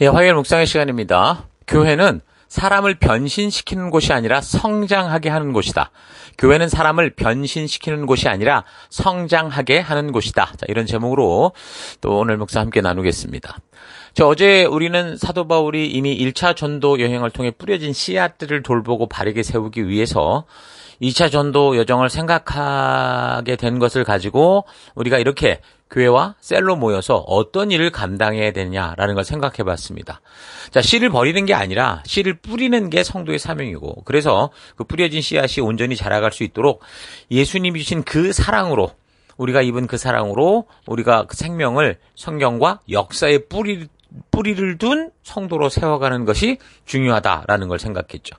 예, 화요일 묵상의 시간입니다. 교회는 사람을 변신시키는 곳이 아니라 성장하게 하는 곳이다. 교회는 사람을 변신시키는 곳이 아니라 성장하게 하는 곳이다. 자, 이런 제목으로 또 오늘 묵상 함께 나누겠습니다. 어제 우리는 사도 바울이 이미 1차 전도 여행을 통해 뿌려진 씨앗들을 돌보고 바르게 세우기 위해서 2차 전도 여정을 생각하게 된 것을 가지고 우리가 이렇게 교회와 셀로 모여서 어떤 일을 감당해야 되냐라는 걸 생각해 봤습니다. 자, 씨를 버리는 게 아니라 씨를 뿌리는 게 성도의 사명이고, 그래서 그 뿌려진 씨앗이 온전히 자라갈 수 있도록 예수님이 주신 그 사랑으로, 우리가 입은 그 사랑으로 우리가 그 생명을 성경과 역사의 뿌리를 둔 성도로 세워가는 것이 중요하다라는 걸 생각했죠.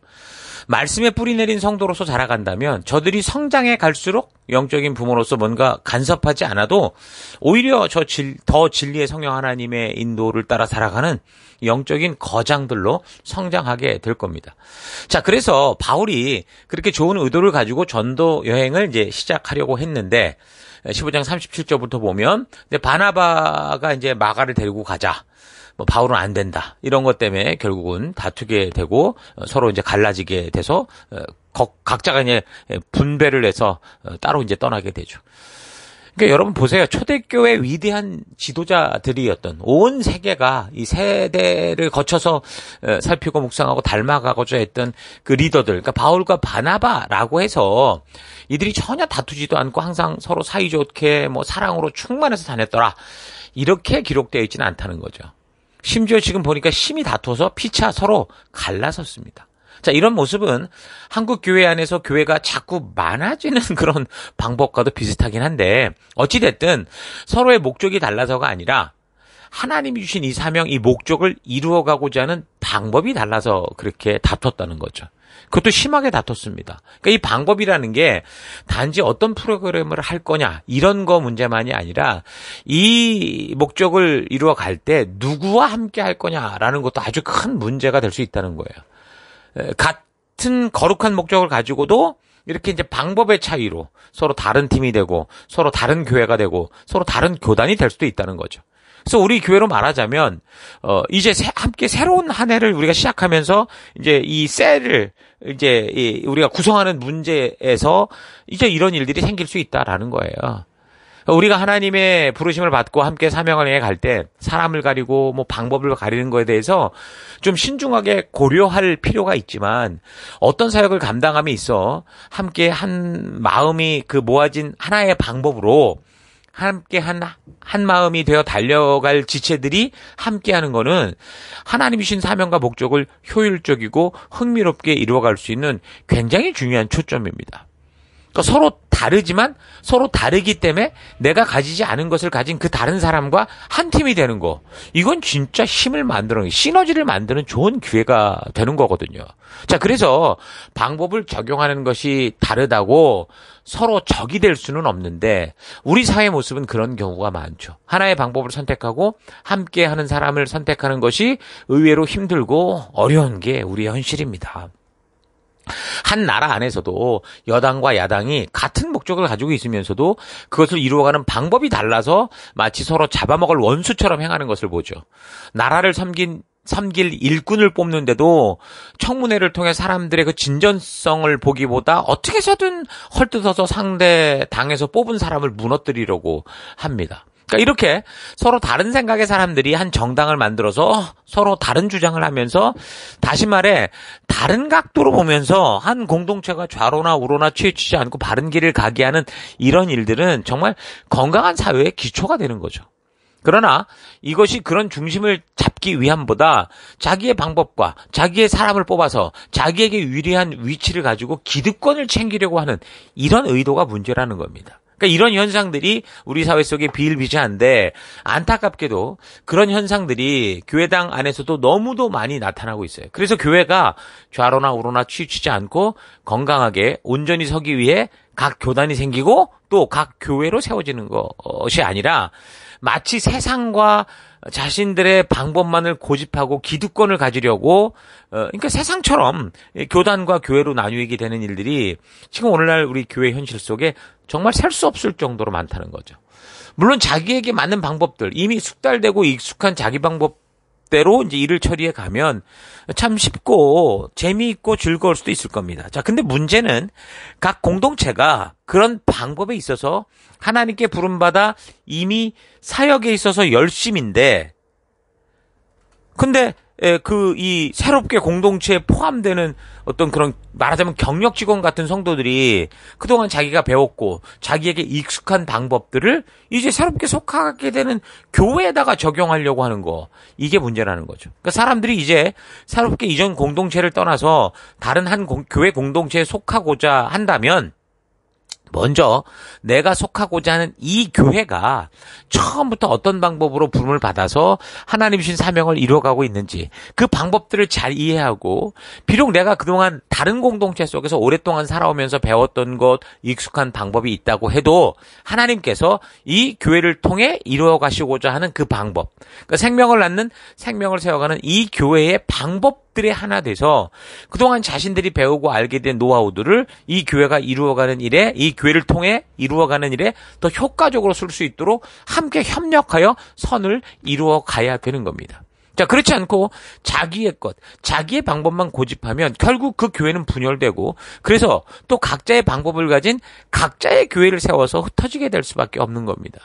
말씀에 뿌리 내린 성도로서 자라간다면 저들이 성장해 갈수록 영적인 부모로서 뭔가 간섭하지 않아도 오히려 더 진리의 성령 하나님의 인도를 따라 살아가는 영적인 거장들로 성장하게 될 겁니다. 자, 그래서 바울이 그렇게 좋은 의도를 가지고 전도 여행을 이제 시작하려고 했는데 15장 37절부터 보면 바나바가 이제 마가를 데리고 가자. 바울은 안 된다. 이런 것 때문에 결국은 다투게 되고 서로 이제 갈라지게 돼서 각자가 이제 분배를 해서 따로 이제 떠나게 되죠. 그러니까 여러분 보세요. 초대교회 위대한 지도자들이었던 온 세계가 이 세대를 거쳐서 살피고 묵상하고 닮아가고자 했던 그 리더들, 그러니까 바울과 바나바라고 해서 이들이 전혀 다투지도 않고 항상 서로 사이좋게 사랑으로 충만해서 다녔더라. 이렇게 기록되어 있지는 않다는 거죠. 심지어 지금 보니까 심히 다투어서 피차 서로 갈라섰습니다. 자, 이런 모습은 한국 교회 안에서 교회가 자꾸 많아지는 그런 방법과도 비슷하긴 한데, 어찌됐든 서로의 목적이 달라서가 아니라 하나님이 주신 이 사명, 이 목적을 이루어가고자 하는 방법이 달라서 그렇게 다퉜다는 거죠. 그것도 심하게 다퉜습니다. 그러니까 이 방법이라는 게 단지 어떤 프로그램을 할 거냐 이런 거 문제만이 아니라 이 목적을 이루어 갈 때 누구와 함께 할 거냐라는 것도 아주 큰 문제가 될 수 있다는 거예요. 같은 거룩한 목적을 가지고도 이렇게 이제 방법의 차이로 서로 다른 팀이 되고 서로 다른 교회가 되고 서로 다른 교단이 될 수도 있다는 거죠. 그래서 우리 교회로 말하자면 이제 함께 새로운 한 해를 우리가 시작하면서 이제 이 셀을 이제 우리가 구성하는 문제에서 이제 이런 일들이 생길 수 있다라는 거예요. 우리가 하나님의 부르심을 받고 함께 사명을 해 갈 때 사람을 가리고 방법을 가리는 거에 대해서 좀 신중하게 고려할 필요가 있지만, 어떤 사역을 감당함에 있어 함께 한 마음이 그 모아진 하나의 방법으로 함께 한 마음이 되어 달려갈 지체들이 함께하는 거는 하나님이 주신 사명과 목적을 효율적이고 흥미롭게 이루어갈 수 있는 굉장히 중요한 초점입니다. 그러니까 서로 다르지만 서로 다르기 때문에 내가 가지지 않은 것을 가진 그 다른 사람과 한 팀이 되는 거, 이건 진짜 힘을 만드는, 시너지를 만드는 좋은 기회가 되는 거거든요. 자, 그래서 방법을 적용하는 것이 다르다고 서로 적이 될 수는 없는데 우리 사회 모습은 그런 경우가 많죠. 하나의 방법을 선택하고 함께 하는 사람을 선택하는 것이 의외로 힘들고 어려운 게 우리의 현실입니다. 한 나라 안에서도 여당과 야당이 같은 목적을 가지고 있으면서도 그것을 이루어가는 방법이 달라서 마치 서로 잡아먹을 원수처럼 행하는 것을 보죠. 나라를 섬길 일꾼을 뽑는데도 청문회를 통해 사람들의 그 진전성을 보기보다 어떻게 해서든 헐뜯어서 상대 당에서 뽑은 사람을 무너뜨리려고 합니다. 그러니까 이렇게 서로 다른 생각의 사람들이 한 정당을 만들어서 서로 다른 주장을 하면서, 다시 말해 다른 각도로 보면서 한 공동체가 좌로나 우로나 치우치지 않고 바른 길을 가게 하는 이런 일들은 정말 건강한 사회의 기초가 되는 거죠. 그러나 이것이 그런 중심을 잡기 위함보다 자기의 방법과 자기의 사람을 뽑아서 자기에게 유리한 위치를 가지고 기득권을 챙기려고 하는 이런 의도가 문제라는 겁니다. 그러니까 이런 현상들이 우리 사회 속에 비일비재한데, 안타깝게도 그런 현상들이 교회당 안에서도 너무도 많이 나타나고 있어요. 그래서 교회가 좌로나 우로나 치우치지 않고 건강하게 온전히 서기 위해 각 교단이 생기고 또 각 교회로 세워지는 것이 아니라 마치 세상과 자신들의 방법만을 고집하고 기득권을 가지려고 그러니까 세상처럼 교단과 교회로 나뉘게 되는 일들이 지금 오늘날 우리 교회 현실 속에 정말 셀 수 없을 정도로 많다는 거죠. 물론 자기에게 맞는 방법들, 이미 숙달되고 익숙한 자기 방법 방법대로 이제 일을 처리해 가면 참 쉽고 재미있고 즐거울 수도 있을 겁니다. 자, 근데 문제는 각 공동체가 그런 방법에 있어서 하나님께 부름받아 이미 사역에 있어서 열심인데, 근데 이 새롭게 공동체에 포함되는 어떤 그런 말하자면 경력 직원 같은 성도들이 그동안 자기가 배웠고 자기에게 익숙한 방법들을 이제 새롭게 속하게 되는 교회에다가 적용하려고 하는 거, 이게 문제라는 거죠. 그러니까 사람들이 이제 새롭게 이전 공동체를 떠나서 다른 한 교회 공동체에 속하고자 한다면 먼저 내가 속하고자 하는 이 교회가 처음부터 어떤 방법으로 부름을 받아서 하나님 주신 사명을 이루어가고 있는지 그 방법들을 잘 이해하고, 비록 내가 그동안 다른 공동체 속에서 오랫동안 살아오면서 배웠던 것, 익숙한 방법이 있다고 해도 하나님께서 이 교회를 통해 이루어가시고자 하는 그 방법, 그러니까 생명을 낳는, 생명을 세워가는 이 교회의 방법들의 하나 돼서 그동안 자신들이 배우고 알게 된 노하우들을 이 교회가 이루어가는 일에, 이 교회를 통해 이루어가는 일에 더 효과적으로 쓸 수 있도록 함께 협력하여 선을 이루어 가야 되는 겁니다. 자, 그렇지 않고 자기의 것, 자기의 방법만 고집하면 결국 그 교회는 분열되고, 그래서 또 각자의 방법을 가진 각자의 교회를 세워서 흩어지게 될 수밖에 없는 겁니다.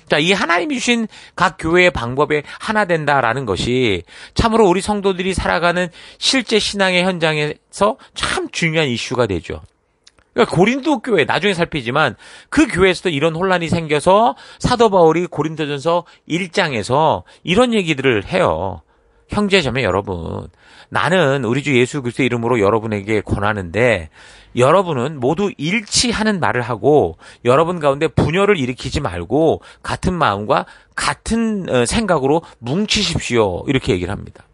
자, 이 하나님이 주신 각 교회의 방법에 하나 된다라는 것이 참으로 우리 성도들이 살아가는 실제 신앙의 현장에서 참 중요한 이슈가 되죠. 그러니까 고린도 교회 나중에 살피지만 그 교회에서도 이런 혼란이 생겨서 사도 바울이 고린도전서 1장에서 이런 얘기들을 해요. 형제자매 여러분, 나는 우리 주 예수 그리스도의 이름으로 여러분에게 권하는데 여러분은 모두 일치하는 말을 하고 여러분 가운데 분열을 일으키지 말고 같은 마음과 같은 생각으로 뭉치십시오. 이렇게 얘기를 합니다.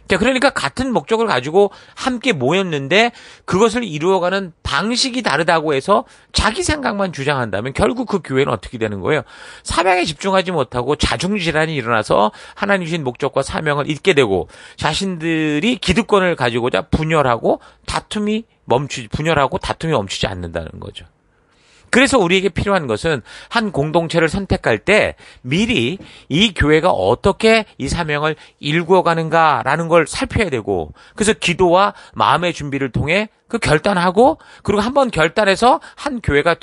자, 그러니까 같은 목적을 가지고 함께 모였는데 그것을 이루어가는 방식이 다르다고 해서 자기 생각만 주장한다면 결국 그 교회는 어떻게 되는 거예요? 사명에 집중하지 못하고 자중질환이 일어나서 하나님 주신 목적과 사명을 잊게 되고 자신들이 기득권을 가지고자 분열하고 다툼이 멈추지 않는다는 거죠. 그래서 우리에게 필요한 것은 한 공동체를 선택할 때 미리 이 교회가 어떻게 이 사명을 일구어가는가라는 걸 살펴야 되고, 그래서 기도와 마음의 준비를 통해 그 결단하고, 그리고 한번 결단해서 한 교회가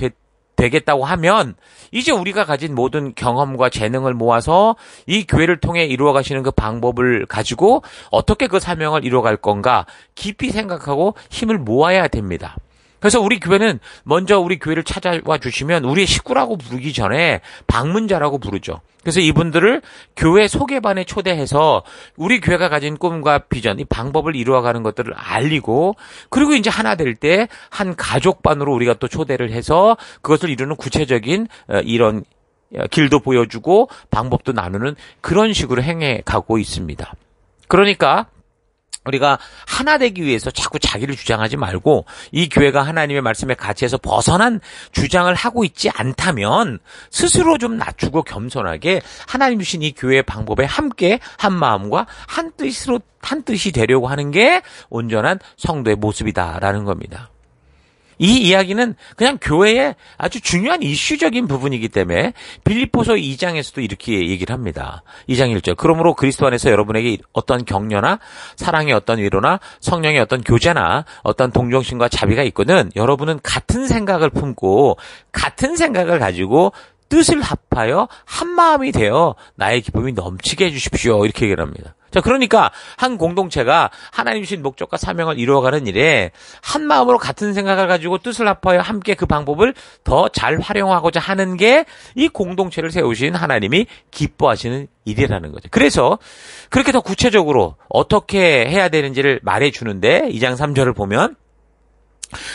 되겠다고 하면 이제 우리가 가진 모든 경험과 재능을 모아서 이 교회를 통해 이루어가시는 그 방법을 가지고 어떻게 그 사명을 이루어갈 건가 깊이 생각하고 힘을 모아야 됩니다. 그래서 우리 교회는 먼저 우리 교회를 찾아와 주시면 우리의 식구라고 부르기 전에 방문자라고 부르죠. 그래서 이분들을 교회 소개반에 초대해서 우리 교회가 가진 꿈과 비전, 이 방법을 이루어가는 것들을 알리고, 그리고 이제 하나 될 때 한 가족반으로 우리가 또 초대를 해서 그것을 이루는 구체적인 이런 길도 보여주고 방법도 나누는 그런 식으로 행해 가고 있습니다. 그러니까 우리가 하나 되기 위해서 자꾸 자기를 주장하지 말고 이 교회가 하나님의 말씀의 가치에서 벗어난 주장을 하고 있지 않다면 스스로 좀 낮추고 겸손하게 하나님 주신 이 교회의 방법에 함께 한 마음과 한 뜻이 되려고 하는 게 온전한 성도의 모습이다라는 겁니다. 이 이야기는 그냥 교회의 아주 중요한 이슈적인 부분이기 때문에 빌립보서 2장에서도 이렇게 얘기를 합니다. 2장 1절. 그러므로 그리스도 안에서 여러분에게 어떤 격려나 사랑의 어떤 위로나 성령의 어떤 교제나 어떤 동정심과 자비가 있거든 여러분은 같은 생각을 품고 같은 생각을 가지고 뜻을 합하여 한 마음이 되어 나의 기쁨이 넘치게 해주십시오. 이렇게 얘기를 합니다. 자, 그러니까 한 공동체가 하나님 주신 목적과 사명을 이루어가는 일에 한 마음으로 같은 생각을 가지고 뜻을 합하여 함께 그 방법을 더 잘 활용하고자 하는 게 이 공동체를 세우신 하나님이 기뻐하시는 일이라는 거죠. 그래서 그렇게 더 구체적으로 어떻게 해야 되는지를 말해주는데 2장 3절을 보면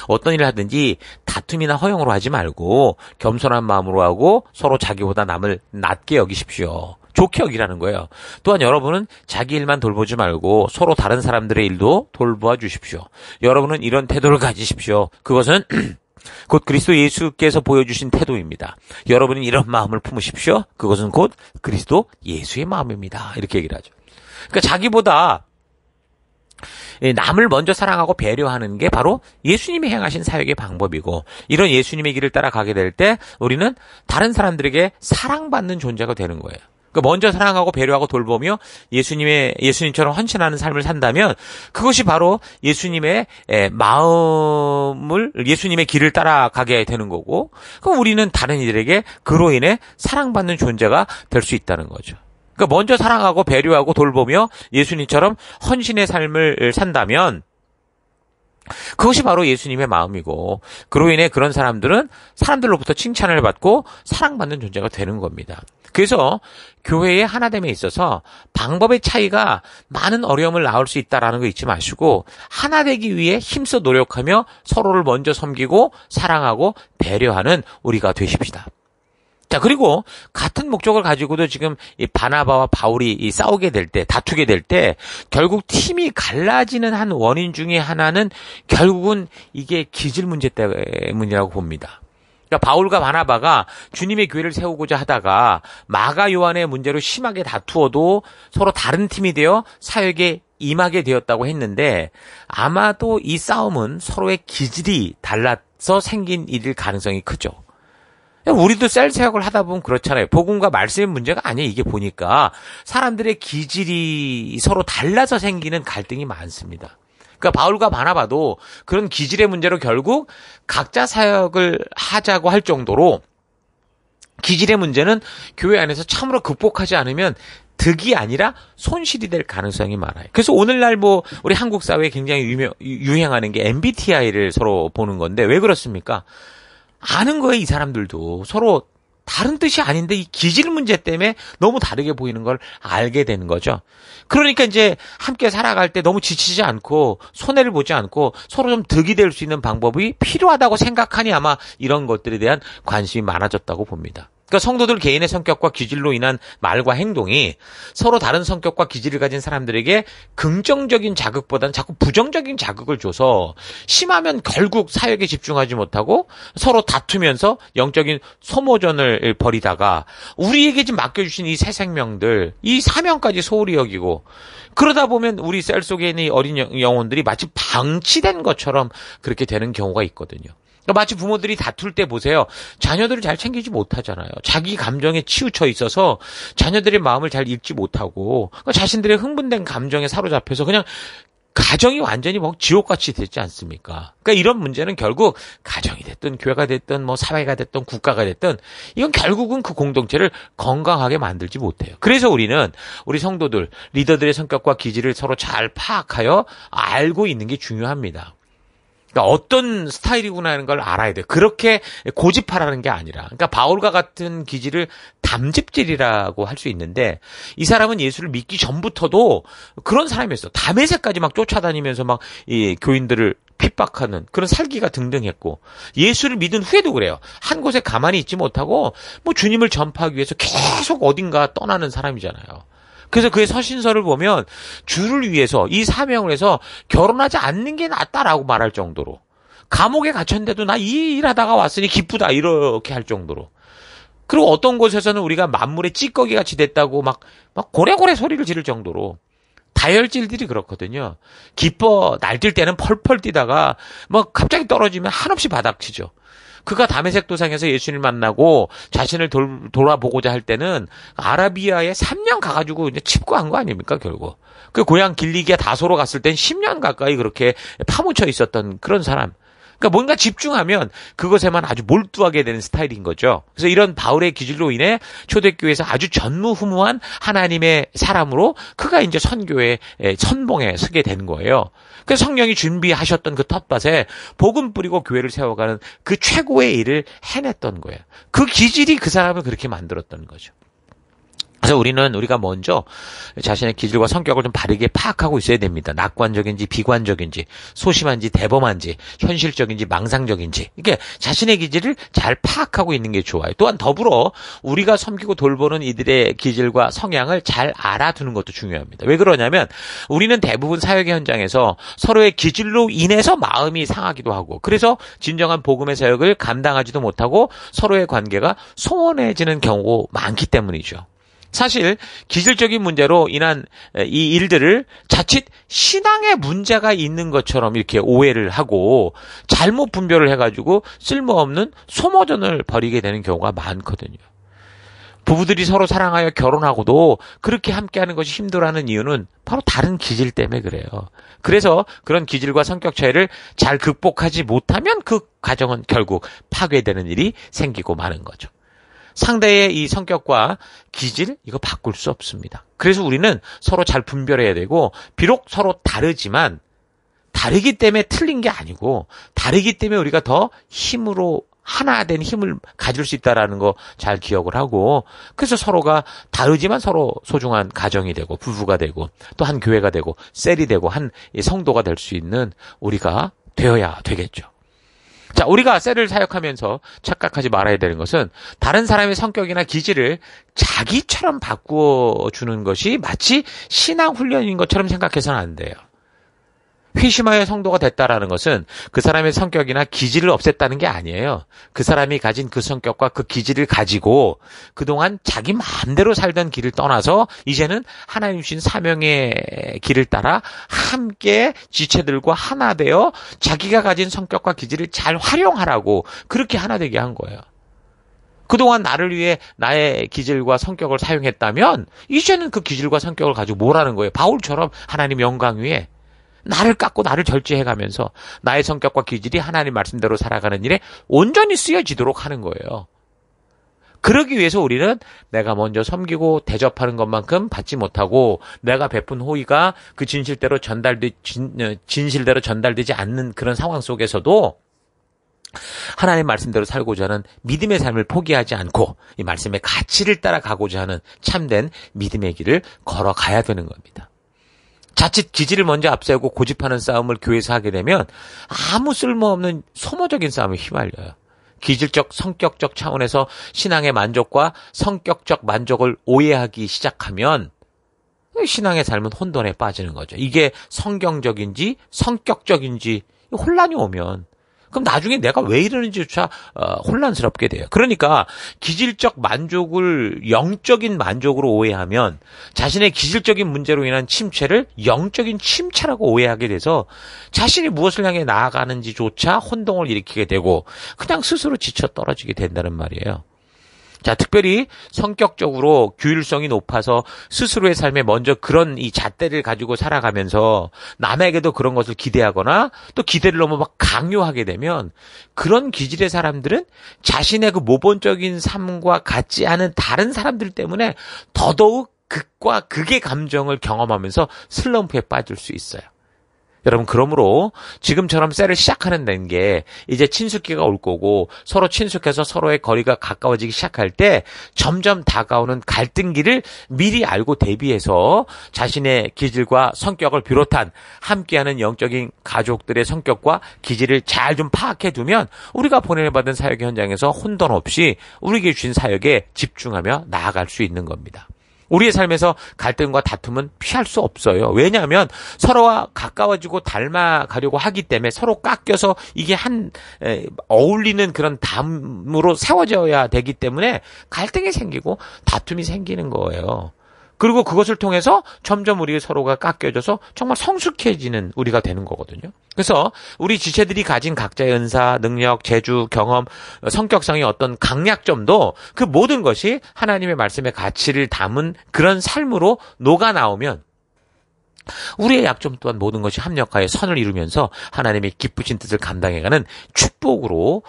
어떤 일을 하든지 다툼이나 허용으로 하지 말고 겸손한 마음으로 하고 서로 자기보다 남을 낮게 여기십시오. 좋게 여기라는 거예요. 또한 여러분은 자기 일만 돌보지 말고 서로 다른 사람들의 일도 돌보아 주십시오. 여러분은 이런 태도를 가지십시오. 그것은 곧 그리스도 예수께서 보여주신 태도입니다. 여러분은 이런 마음을 품으십시오. 그것은 곧 그리스도 예수의 마음입니다. 이렇게 얘기를 하죠. 그러니까 자기보다 남을 먼저 사랑하고 배려하는 게 바로 예수님이 행하신 사역의 방법이고, 이런 예수님의 길을 따라가게 될 때 우리는 다른 사람들에게 사랑받는 존재가 되는 거예요. 그러니까 먼저 사랑하고 배려하고 돌보며 예수님처럼 헌신하는 삶을 산다면 그것이 바로 예수님의 예수님의 길을 따라가게 되는 거고, 그럼 우리는 다른 이들에게 그로 인해 사랑받는 존재가 될 수 있다는 거죠. 그러니까 먼저 사랑하고 배려하고 돌보며 예수님처럼 헌신의 삶을 산다면 그것이 바로 예수님의 마음이고, 그로 인해 그런 사람들은 사람들로부터 칭찬을 받고 사랑받는 존재가 되는 겁니다. 그래서 교회의 하나됨에 있어서 방법의 차이가 많은 어려움을 낳을 수 있다는 거 잊지 마시고, 하나 되기 위해 힘써 노력하며 서로를 먼저 섬기고 사랑하고 배려하는 우리가 되십시다. 자, 그리고 같은 목적을 가지고도 지금 이 바나바와 바울이 싸우게 될 때, 다투게 될 때 결국 팀이 갈라지는 한 원인 중에 하나는 결국은 이게 기질 문제 때문이라고 봅니다. 그러니까 바울과 바나바가 주님의 교회를 세우고자 하다가 마가 요한의 문제로 심하게 다투어도 서로 다른 팀이 되어 사역에 임하게 되었다고 했는데, 아마도 이 싸움은 서로의 기질이 달라서 생긴 일일 가능성이 크죠. 우리도 셀 사역을 하다 보면 그렇잖아요. 복음과 말씀의 문제가 아니에요. 이게 보니까 사람들의 기질이 서로 달라서 생기는 갈등이 많습니다. 그러니까 바울과 바나바도 그런 기질의 문제로 결국 각자 사역을 하자고 할 정도로, 기질의 문제는 교회 안에서 참으로 극복하지 않으면 득이 아니라 손실이 될 가능성이 많아요. 그래서 오늘날 우리 한국 사회에 굉장히 유행하는 게 MBTI를 서로 보는 건데, 왜 그렇습니까? 아는 거예요. 이 사람들도 서로 다른 뜻이 아닌데 이 기질 문제 때문에 너무 다르게 보이는 걸 알게 되는 거죠. 그러니까 이제 함께 살아갈 때 너무 지치지 않고 손해를 보지 않고 서로 좀 득이 될 수 있는 방법이 필요하다고 생각하니 아마 이런 것들에 대한 관심이 많아졌다고 봅니다. 그러니까 성도들 개인의 성격과 기질로 인한 말과 행동이 서로 다른 성격과 기질을 가진 사람들에게 긍정적인 자극보다는 자꾸 부정적인 자극을 줘서 심하면 결국 사역에 집중하지 못하고 서로 다투면서 영적인 소모전을 벌이다가 우리에게 지금 맡겨주신 이 새 생명들, 이 사명까지 소홀히 여기고, 그러다 보면 우리 셀 속에 있는 이 어린 영혼들이 마치 방치된 것처럼 그렇게 되는 경우가 있거든요. 마치 부모들이 다툴 때 보세요. 자녀들을 잘 챙기지 못하잖아요. 자기 감정에 치우쳐 있어서 자녀들의 마음을 잘 읽지 못하고 자신들의 흥분된 감정에 사로잡혀서 그냥 가정이 완전히 지옥같이 됐지 않습니까? 그러니까 이런 문제는 결국 가정이 됐든 교회가 됐든 사회가 됐든 국가가 됐든 이건 결국은 그 공동체를 건강하게 만들지 못해요. 그래서 우리는 우리 성도들, 리더들의 성격과 기질을 서로 잘 파악하여 알고 있는 게 중요합니다. 그러니까 어떤 스타일이구나 하는 걸 알아야 돼. 그렇게 고집하라는 게 아니라. 그러니까 바울과 같은 기질을 담즙질이라고 할 수 있는데, 이 사람은 예수를 믿기 전부터도 그런 사람이었어. 다메섹까지 막 쫓아다니면서 막 이 교인들을 핍박하는 그런 살기가 등등했고, 예수를 믿은 후에도 그래요. 한 곳에 가만히 있지 못하고 주님을 전파하기 위해서 계속 어딘가 떠나는 사람이잖아요. 그래서 그의 서신서를 보면 주를 위해서 이 사명을 해서 결혼하지 않는 게 낫다라고 말할 정도로, 감옥에 갇혔는데도 나 이 일하다가 왔으니 기쁘다 이렇게 할 정도로, 그리고 어떤 곳에서는 우리가 만물의 찌꺼기 같이 됐다고 막 고래고래 소리를 지를 정도로, 다혈질들이 그렇거든요. 기뻐 날뛸 때는 펄펄 뛰다가 갑자기 떨어지면 한없이 바닥치죠. 그가 다메섹 도상에서 예수님을 만나고 자신을 돌아보고자 할 때는 아라비아에 3년 가가지고 이제 칩구한 거 아닙니까, 결국. 그 고향 길리기아 다소로 갔을 땐 10년 가까이 그렇게 파묻혀 있었던 그런 사람. 그러니까 뭔가 집중하면 그것에만 아주 몰두하게 되는 스타일인 거죠. 그래서 이런 바울의 기질로 인해 초대교회에서 아주 전무후무한 하나님의 사람으로 그가 이제 선교의 선봉에 서게 된 거예요. 그래서 성령이 준비하셨던 그 텃밭에 복음 뿌리고 교회를 세워가는 그 최고의 일을 해냈던 거예요. 그 기질이 그 사람을 그렇게 만들었던 거죠. 그래서 우리가 먼저 자신의 기질과 성격을 좀 바르게 파악하고 있어야 됩니다. 낙관적인지 비관적인지, 소심한지 대범한지, 현실적인지 망상적인지, 이게 자신의 기질을 잘 파악하고 있는 게 좋아요. 또한 더불어 우리가 섬기고 돌보는 이들의 기질과 성향을 잘 알아두는 것도 중요합니다. 왜 그러냐면 우리는 대부분 사역의 현장에서 서로의 기질로 인해서 마음이 상하기도 하고, 그래서 진정한 복음의 사역을 감당하지도 못하고 서로의 관계가 소원해지는 경우가 많기 때문이죠. 사실 기질적인 문제로 인한 이 일들을 자칫 신앙에 문제가 있는 것처럼 이렇게 오해를 하고 잘못 분별을 해가지고 쓸모없는 소모전을 벌이게 되는 경우가 많거든요. 부부들이 서로 사랑하여 결혼하고도 그렇게 함께하는 것이 힘들어하는 이유는 바로 다른 기질 때문에 그래요. 그래서 그런 기질과 성격 차이를 잘 극복하지 못하면 그 가정은 결국 파괴되는 일이 생기고 마는 거죠. 상대의 이 성격과 기질 이거 바꿀 수 없습니다. 그래서 우리는 서로 잘 분별해야 되고 비록 서로 다르지만 다르기 때문에 틀린 게 아니고 다르기 때문에 우리가 더 힘으로 하나 된 힘을 가질 수 있다는 거 잘 기억을 하고 그래서 서로가 다르지만 서로 소중한 가정이 되고 부부가 되고 또 한 교회가 되고 셀이 되고 한 성도가 될 수 있는 우리가 되어야 되겠죠. 자, 우리가 셀을 사역하면서 착각하지 말아야 되는 것은 다른 사람의 성격이나 기질을 자기처럼 바꾸어 주는 것이 마치 신앙 훈련인 것처럼 생각해서는 안 돼요. 회심하여 성도가 됐다라는 것은 그 사람의 성격이나 기질을 없앴다는 게 아니에요. 그 사람이 가진 그 성격과 그 기질을 가지고 그동안 자기 마음대로 살던 길을 떠나서 이제는 하나님 주신 사명의 길을 따라 함께 지체들과 하나 되어 자기가 가진 성격과 기질을 잘 활용하라고 그렇게 하나 되게 한 거예요. 그동안 나를 위해 나의 기질과 성격을 사용했다면 이제는 그 기질과 성격을 가지고 뭘 하는 거예요? 바울처럼 하나님 영광 위에 나를 깎고 나를 절제해가면서 나의 성격과 기질이 하나님 말씀대로 살아가는 일에 온전히 쓰여지도록 하는 거예요. 그러기 위해서 우리는 내가 먼저 섬기고 대접하는 것만큼 받지 못하고 내가 베푼 호의가 그 진실대로 전달되지 않는 그런 상황 속에서도 하나님 말씀대로 살고자 하는 믿음의 삶을 포기하지 않고 이 말씀의 가치를 따라가고자 하는 참된 믿음의 길을 걸어가야 되는 겁니다. 자칫 기질을 먼저 앞세우고 고집하는 싸움을 교회에서 하게 되면 아무 쓸모없는 소모적인 싸움에 휘말려요. 기질적, 성격적 차원에서 신앙의 만족과 성격적 만족을 오해하기 시작하면 신앙의 삶은 혼돈에 빠지는 거죠. 이게 성경적인지 성격적인지 혼란이 오면 그럼 나중에 내가 왜 이러는지조차 혼란스럽게 돼요. 그러니까 기질적 만족을 영적인 만족으로 오해하면 자신의 기질적인 문제로 인한 침체를 영적인 침체라고 오해하게 돼서 자신이 무엇을 향해 나아가는지조차 혼동을 일으키게 되고 그냥 스스로 지쳐 떨어지게 된다는 말이에요. 자, 특별히 성격적으로 규율성이 높아서 스스로의 삶에 먼저 그런 이 잣대를 가지고 살아가면서 남에게도 그런 것을 기대하거나 또 기대를 너무 막 강요하게 되면 그런 기질의 사람들은 자신의 그 모본적인 삶과 같지 않은 다른 사람들 때문에 더더욱 극과 극의 감정을 경험하면서 슬럼프에 빠질 수 있어요. 여러분, 그러므로 지금처럼 셀을 시작하는 게 이제 친숙기가 올 거고 서로 친숙해서 서로의 거리가 가까워지기 시작할 때 점점 다가오는 갈등기를 미리 알고 대비해서 자신의 기질과 성격을 비롯한 함께하는 영적인 가족들의 성격과 기질을 잘 좀 파악해 두면 우리가 보내받은 사역의 현장에서 혼돈 없이 우리에게 주신 사역에 집중하며 나아갈 수 있는 겁니다. 우리의 삶에서 갈등과 다툼은 피할 수 없어요. 왜냐하면 서로와 가까워지고 닮아가려고 하기 때문에 서로 깎여서 이게 어울리는 그런 담으로 세워져야 되기 때문에 갈등이 생기고 다툼이 생기는 거예요. 그리고 그것을 통해서 점점 우리 서로가 깎여져서 정말 성숙해지는 우리가 되는 거거든요. 그래서 우리 지체들이 가진 각자의 은사, 능력, 재주, 경험, 성격상의 어떤 강약점도 그 모든 것이 하나님의 말씀의 가치를 담은 그런 삶으로 녹아나오면 우리의 약점 또한 모든 것이 합력하여 선을 이루면서 하나님의 기쁘신 뜻을 감당해가는 축복으로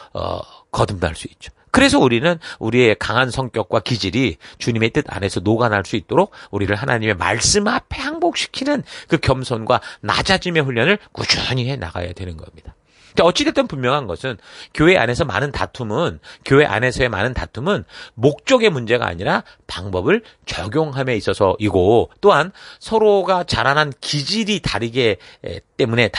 거듭날 수 있죠. 그래서 우리는 우리의 강한 성격과 기질이 주님의 뜻 안에서 녹아날 수 있도록 우리를 하나님의 말씀 앞에 항복시키는 그 겸손과 낮아짐의 훈련을 꾸준히 해 나가야 되는 겁니다. 어찌됐든 분명한 것은 교회 안에서의 많은 다툼은 목적의 문제가 아니라 방법을 적용함에 있어서이고 또한 서로가 자라난 기질이 다르기 때문에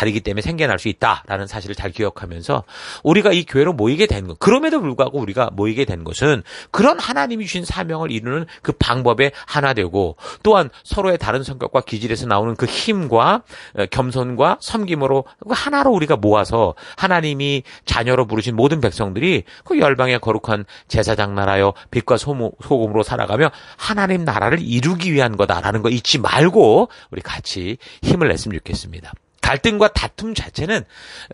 생겨날 수 있다라는 사실을 잘 기억하면서 우리가 이 교회로 모이게 된 것, 그럼에도 불구하고 우리가 모이게 된 것은 그런 하나님이 주신 사명을 이루는 그 방법에 하나 되고 또한 서로의 다른 성격과 기질에서 나오는 그 힘과 겸손과 섬김으로 하나로 우리가 모아서 하나님이 자녀로 부르신 모든 백성들이 그 열방의 거룩한 제사장 나라여 빛과 소금으로 살아가며 하나님 나라를 이루기 위한 거다라는 거 잊지 말고 우리 같이 힘을 냈으면 좋겠습니다. 갈등과 다툼 자체는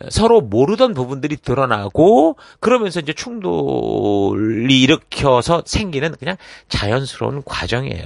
서로 모르던 부분들이 드러나고 그러면서 이제 충돌이 일으켜서 생기는 그냥 자연스러운 과정이에요.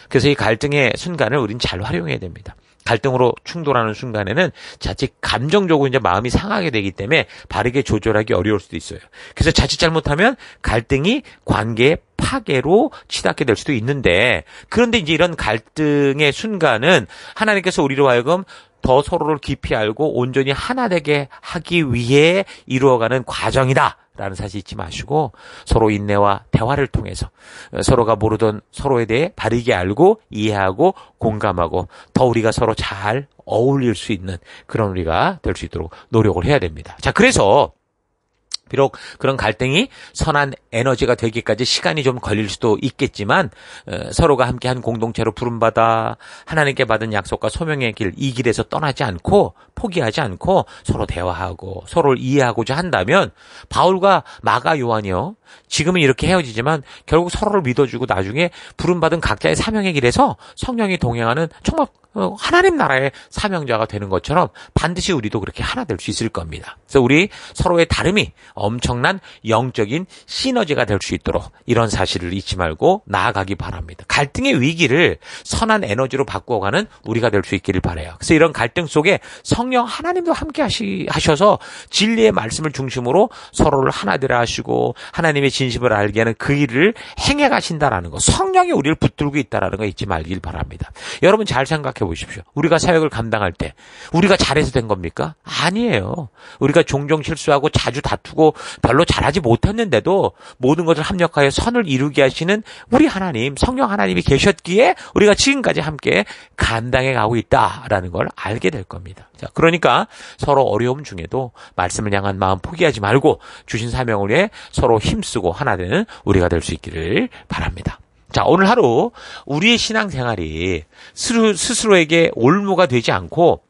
그래서 이 갈등의 순간을 우린 잘 활용해야 됩니다. 갈등으로 충돌하는 순간에는 자칫 감정적으로 이제 마음이 상하게 되기 때문에 바르게 조절하기 어려울 수도 있어요. 그래서 자칫 잘못하면 갈등이 관계의 파괴로 치닫게 될 수도 있는데, 그런데 이제 이런 갈등의 순간은 하나님께서 우리로 하여금 더 서로를 깊이 알고 온전히 하나 되게 하기 위해 이루어가는 과정이다 라는 사실 잊지 마시고, 서로 인내와 대화를 통해서 서로가 모르던 서로에 대해 바르게 알고 이해하고 공감하고 더 우리가 서로 잘 어울릴 수 있는 그런 우리가 될 수 있도록 노력을 해야 됩니다. 자, 그래서 비록 그런 갈등이 선한 에너지가 되기까지 시간이 좀 걸릴 수도 있겠지만, 서로가 함께 한 공동체로 부름받아 하나님께 받은 약속과 소명의 길, 이 길에서 떠나지 않고 포기하지 않고 서로 대화하고 서로를 이해하고자 한다면, 바울과 마가 요한이요, 지금은 이렇게 헤어지지만 결국 서로를 믿어주고 나중에 부름받은 각자의 사명의 길에서 성령이 동행하는 정말 하나님 나라의 사명자가 되는 것처럼 반드시 우리도 그렇게 하나 될 수 있을 겁니다. 그래서 우리 서로의 다름이 엄청난 영적인 시너지가 될 수 있도록 이런 사실을 잊지 말고 나아가기 바랍니다. 갈등의 위기를 선한 에너지로 바꾸어가는 우리가 될 수 있기를 바라요. 그래서 이런 갈등 속에 성령 하나님도 함께 하셔서 진리의 말씀을 중심으로 서로를 하나 되라 하시고 하나님의 진심을 알게 하는 그 일을 행해 가신다라는 거, 성령이 우리를 붙들고 있다라는 거 잊지 말길 바랍니다. 여러분 잘 생각해 보십시오. 우리가 사역을 감당할 때 우리가 잘해서 된 겁니까? 아니에요. 우리가 종종 실수하고 자주 다투고 별로 잘하지 못했는데도 모든 것을 합력하여 선을 이루게 하시는 우리 하나님, 성령 하나님이 계셨기에 우리가 지금까지 함께 감당해 가고 있다라는 걸 알게 될 겁니다. 자, 그러니까 서로 어려움 중에도 말씀을 향한 마음 포기하지 말고 주신 사명을 위해 서로 힘쓰고 하나 되는 우리가 될 수 있기를 바랍니다. 자, 오늘 하루 우리의 신앙생활이 스스로에게 올무가 되지 않고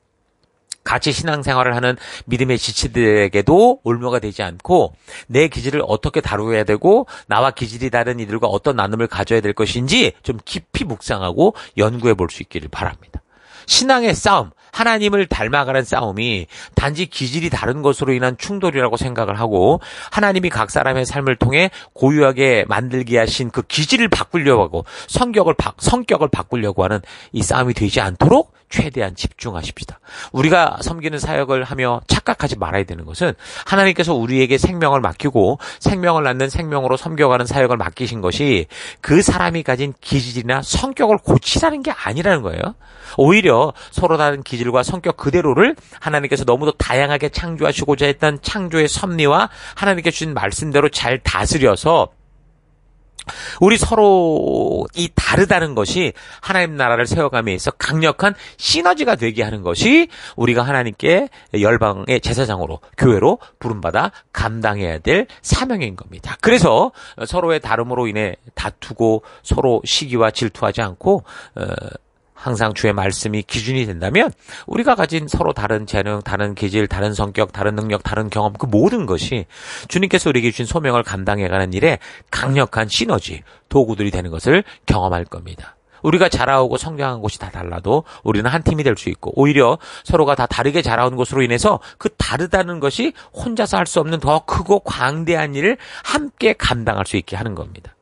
같이 신앙생활을 하는 믿음의 지체들에게도 올무가 되지 않고 내 기질을 어떻게 다루어야 되고 나와 기질이 다른 이들과 어떤 나눔을 가져야 될 것인지 좀 깊이 묵상하고 연구해 볼 수 있기를 바랍니다. 신앙의 싸움, 하나님을 닮아가는 싸움이 단지 기질이 다른 것으로 인한 충돌이라고 생각을 하고 하나님이 각 사람의 삶을 통해 고유하게 만들게 하신 그 기질을 바꾸려고 하고 성격을 바꾸려고 하는 이 싸움이 되지 않도록 최대한 집중하십시다. 우리가 섬기는 사역을 하며 착각하지 말아야 되는 것은 하나님께서 우리에게 생명을 맡기고 생명을 낳는 생명으로 섬겨가는 사역을 맡기신 것이 그 사람이 가진 기질이나 성격을 고치라는 게 아니라는 거예요. 오히려 서로 다른 기질과 성격 그대로를 하나님께서 너무도 다양하게 창조하시고자 했던 창조의 섭리와 하나님께 주신 말씀대로 잘 다스려서 우리 서로 이 다르다는 것이 하나님 나라를 세워감에 있어 강력한 시너지가 되게 하는 것이 우리가 하나님께 열방의 제사장으로 교회로 부름받아 감당해야 될 사명인 겁니다. 그래서 서로의 다름으로 인해 다투고 서로 시기와 질투하지 않고 항상 주의 말씀이 기준이 된다면 우리가 가진 서로 다른 재능, 다른 기질, 다른 성격, 다른 능력, 다른 경험, 그 모든 것이 주님께서 우리에게 주신 소명을 감당해가는 일에 강력한 시너지, 도구들이 되는 것을 경험할 겁니다. 우리가 자라오고 성장한 곳이 다 달라도 우리는 한 팀이 될 수 있고, 오히려 서로가 다 다르게 자라온 것으로 인해서 그 다르다는 것이 혼자서 할 수 없는 더 크고 광대한 일을 함께 감당할 수 있게 하는 겁니다.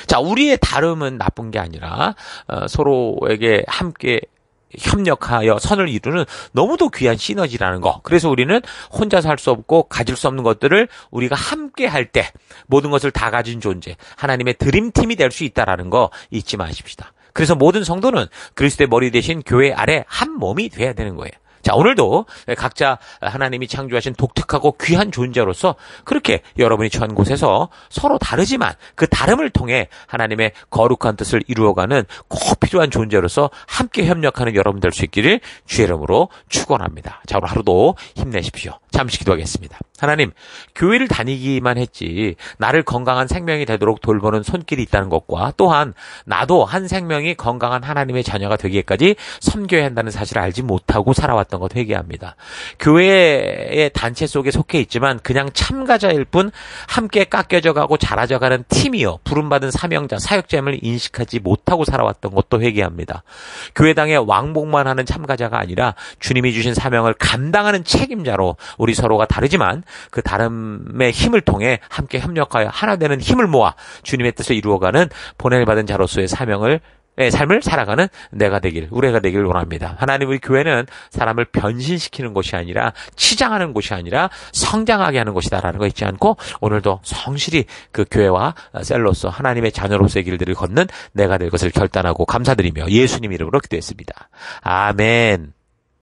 자, 우리의 다름은 나쁜 게 아니라 서로에게 함께 협력하여 선을 이루는 너무도 귀한 시너지라는 거. 그래서 우리는 혼자서 할 수 없고 가질 수 없는 것들을 우리가 함께 할 때 모든 것을 다 가진 존재, 하나님의 드림팀이 될 수 있다라는 거 잊지 마십시다. 그래서 모든 성도는 그리스도의 머리 대신 교회 아래 한 몸이 돼야 되는 거예요. 자, 오늘도 각자 하나님이 창조하신 독특하고 귀한 존재로서 그렇게 여러분이 처한 곳에서 서로 다르지만 그 다름을 통해 하나님의 거룩한 뜻을 이루어가는 꼭 필요한 존재로서 함께 협력하는 여러분 될 수 있기를 주의 이름으로 축원합니다. 자, 오늘 하루도 힘내십시오. 잠시 기도하겠습니다. 하나님, 교회를 다니기만 했지 나를 건강한 생명이 되도록 돌보는 손길이 있다는 것과 또한 나도 한 생명이 건강한 하나님의 자녀가 되기까지 섬겨야 한다는 사실을 알지 못하고 살아왔던 살았던 것 회개합니다. 교회의 단체 속에 속해 있지만 그냥 참가자일 뿐 함께 깎여져가고 자라져가는 팀이요. 부름받은 사명자, 사역자임을 인식하지 못하고 살아왔던 것도 회개합니다. 교회당에 왕복만 하는 참가자가 아니라 주님이 주신 사명을 감당하는 책임자로 우리 서로가 다르지만 그 다름의 힘을 통해 함께 협력하여 하나 되는 힘을 모아 주님의 뜻을 이루어가는 보냄받은 자로서의 삶을 살아가는 우리가 되길 원합니다. 하나님 우리 교회는 사람을 변신시키는 곳이 아니라 치장하는 곳이 아니라 성장하게 하는 곳이다라는 거 잊지 않고 오늘도 성실히 그 교회와 셀로서 하나님의 자녀로서의 길들을 걷는 내가 될 것을 결단하고 감사드리며 예수님 이름으로 기도했습니다. 아멘.